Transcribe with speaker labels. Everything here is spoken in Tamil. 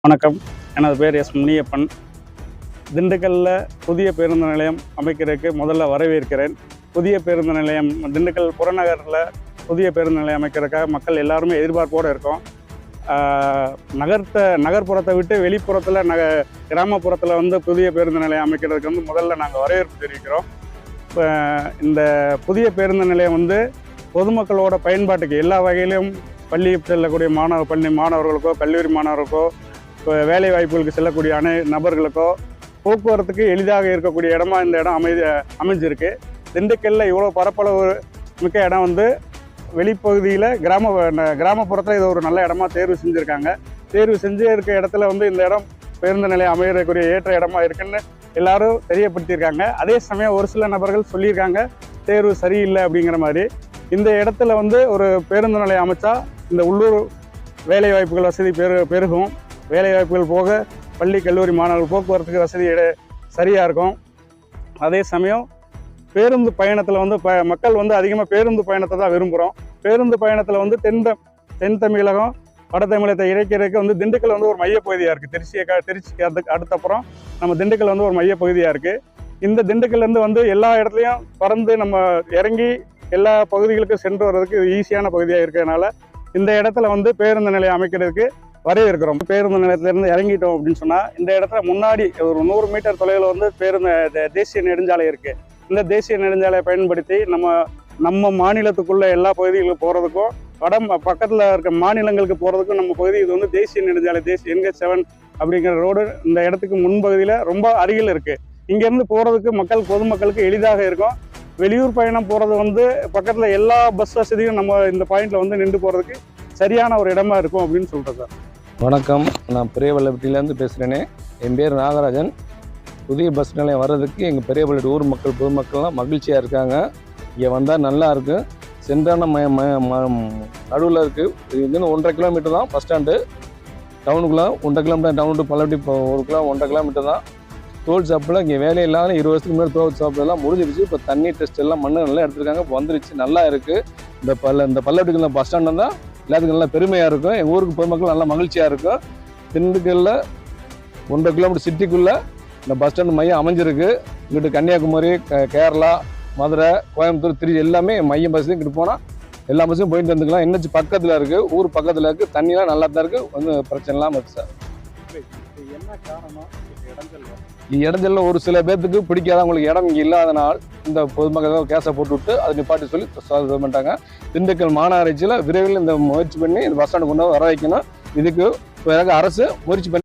Speaker 1: வணக்கம். எனது பேர் எஸ் முனியப்பன். திண்டுக்கல்லில் புதிய பேருந்து நிலையம் அமைக்கிறதுக்கு முதல்ல வரவேற்கிறேன். புதிய பேருந்து நிலையம் திண்டுக்கல் புறநகரில் புதிய பேருந்து நிலையம் அமைக்கிறதுக்காக மக்கள் எல்லாருமே எதிர்பார்ப்போடு இருக்கோம். நகர்ப்புறத்தை விட்டு வெளிப்புறத்தில் கிராமப்புறத்தில் புதிய பேருந்து நிலையம் அமைக்கிறதுக்கு முதல்ல நாங்கள் வரவேற்பு தெரிவிக்கிறோம். இப்போ இந்த புதிய பேருந்து நிலையம் பொதுமக்களோட பயன்பாட்டுக்கு எல்லா வகையிலும் பள்ளி செல்லக்கூடிய மாணவர்களுக்கோ கல்லூரி மாணவர்களுக்கோ இப்போ வேலை வாய்ப்புகளுக்கு செல்லக்கூடிய நபர்களுக்கோ போக்குவரத்துக்கு எளிதாக இருக்கக்கூடிய இடமா இந்த இடம் அமைஞ்சிருக்கு. திண்டுக்கல்லில் இவ்வளோ பரப்பளவு மிக்க இடம் வெளிப்பகுதியில் கிராமப்புறத்தில் இது ஒரு நல்ல இடமா தேர்வு செஞ்சுருக்காங்க. தேர்வு செஞ்சு இருக்க இடத்துல இந்த இடம் பேருந்து நிலையம் அமையக்கூடிய ஏற்ற இடமா இருக்குன்னு எல்லாரும் தெரியப்படுத்தியிருக்காங்க. அதே சமயம் ஒரு சில நபர்கள் சொல்லியிருக்காங்க தேர்வு சரியில்லை அப்படிங்கிற மாதிரி. இந்த இடத்துல ஒரு பேருந்து நிலையம் அமைச்சா இந்த உள்ளூர் வேலை வாய்ப்புகள் வசதி பெருகும். வேலை வாய்ப்புகள் போக பள்ளி கல்லூரி மாணவர்கள் போக்குவரத்துக்கு வசதி சரியாக இருக்கும். அதே சமயம் பேருந்து பயணத்தில் மக்கள் அதிகமாக பேருந்து பயணத்தை தான் விரும்புகிறோம். பேருந்து பயணத்தில் தென் தமிழகம் வட தமிழகத்தை இணைக்கிறதுக்கு திண்டுக்கல் ஒரு மையப்பகுதியாக இருக்குது. திருச்சிக்கு அடுத்தப்புறம் நம்ம திண்டுக்கல் ஒரு மையப்பகுதியாக இருக்குது. இந்த திண்டுக்கல்லேருந்து எல்லா இடத்துலையும் பறந்து நம்ம இறங்கி எல்லா பகுதிகளுக்கும் சென்று வர்றதுக்கு ஈஸியான பகுதியாக இருக்கிறதுனால இந்த இடத்துல பேருந்து நிலையம் அமைக்கிறதுக்கு வரவேற்கிறோம். பேருந்து நிலையத்திலேருந்து இறங்கிட்டோம் அப்படின்னு சொன்னால் இந்த இடத்துல முன்னாடி ஒரு 100 மீட்டர் தொலைவில் பேருந்து தேசிய நெடுஞ்சாலை இருக்குது. இந்த தேசிய நெடுஞ்சாலையை பயன்படுத்தி நம்ம மாநிலத்துக்குள்ள எல்லா பகுதிகளுக்கும் போகிறதுக்கும் பக்கத்தில் இருக்க மாநிலங்களுக்கு போகிறதுக்கும் நம்ம பகுதி இது தேசிய நெடுஞ்சாலை NH7 அப்படிங்கிற ரோடு இந்த இடத்துக்கு முன்பகுதியில் ரொம்ப அருகில் இருக்குது. இங்கேருந்து போகிறதுக்கு பொதுமக்களுக்கு எளிதாக இருக்கும். வெளியூர் பயணம் போகிறது பக்கத்தில் எல்லா பஸ் வசதியும் நம்ம இந்த பாயிண்டில் நின்று போகிறதுக்கு சரியான ஒரு இடமா இருக்கும் அப்படின்னு சொல்கிறேன் சார்.
Speaker 2: வணக்கம், நான் பெரியவள்ளப்பட்டியிலேருந்து பேசுகிறேனே. என் பேர் நாகராஜன். புதிய பஸ் நிலையம் வர்றதுக்கு எங்கள் பெரியவள்ளப்பட்டி ஊர் பொதுமக்கள்லாம் மகிழ்ச்சியாக இருக்காங்க. இங்கே வந்தால் நல்லா இருக்குது. சென்றான நடுவில் இருக்குது. இது 1.5 கிலோமீட்டர் தான் பஸ் ஸ்டாண்டு. டவுனுக்குள்ளே 1.5 kilometre, town to Pallappatti 1.5 kilometre தான். தோல் ஷாப்பில் இங்கே வேலையில்லாத 20 வருஷத்துக்கு முன்னாடி தோல் ஷாப்லாம் முடிஞ்சிருச்சு. இப்போ தண்ணி டெஸ்ட் எல்லாம் மண்ணு நல்லா எடுத்துருக்காங்க. இப்போ வந்துருச்சு, நல்லா இருக்குது. இந்த பள்ளப்பட்டிக்குள்ள பஸ் ஸ்டாண்டு தான் எல்லாத்துக்கும் நல்லா பெருமையாக இருக்கும். எங்கள் ஊருக்கு பொதுமக்கள் நல்லா மகிழ்ச்சியாக இருக்கும். திண்டுக்கல்லில் 1.5 கிலோமீட்டர் சிட்டிக்குள்ளே இந்த பஸ் ஸ்டாண்டு மையம் அமைஞ்சிருக்கு. இங்கிட்டு கன்னியாகுமரி, கேரளா, மதுரை, கோயம்புத்தூர், திருச்சி எல்லாமே மையம் பஸ்ஸும் இங்கிட்டு போனால் எல்லா பஸ்ஸும் போயிட்டு வந்துக்கலாம். NH பக்கத்தில் இருக்குது, ஊர் பக்கத்தில் இருக்குது. தண்ணியெலாம் நல்லா தான் இருக்குது. பிரச்சனை இல்லாமல் இருக்குது சார்.
Speaker 1: என்ன காரணம்
Speaker 2: இடைஞ்சல்ல ஒரு சில பேர்த்துக்கு பிடிக்காத, உங்களுக்கு இடம் இங்கே இல்லாதனால் இந்த பொதுமக்கள் கேஸை போட்டு விட்டு அதை நிப்பாட்டி சொல்லி பண்ணிட்டாங்க. திண்டுக்கல் மாநகராட்சியில் விரைவில் இந்த முயற்சி பண்ணி இந்த பஸ் ஸ்டாண்டு கொண்டு வர வைக்கணும். இதுக்கு அரசு முயற்சி பண்ணி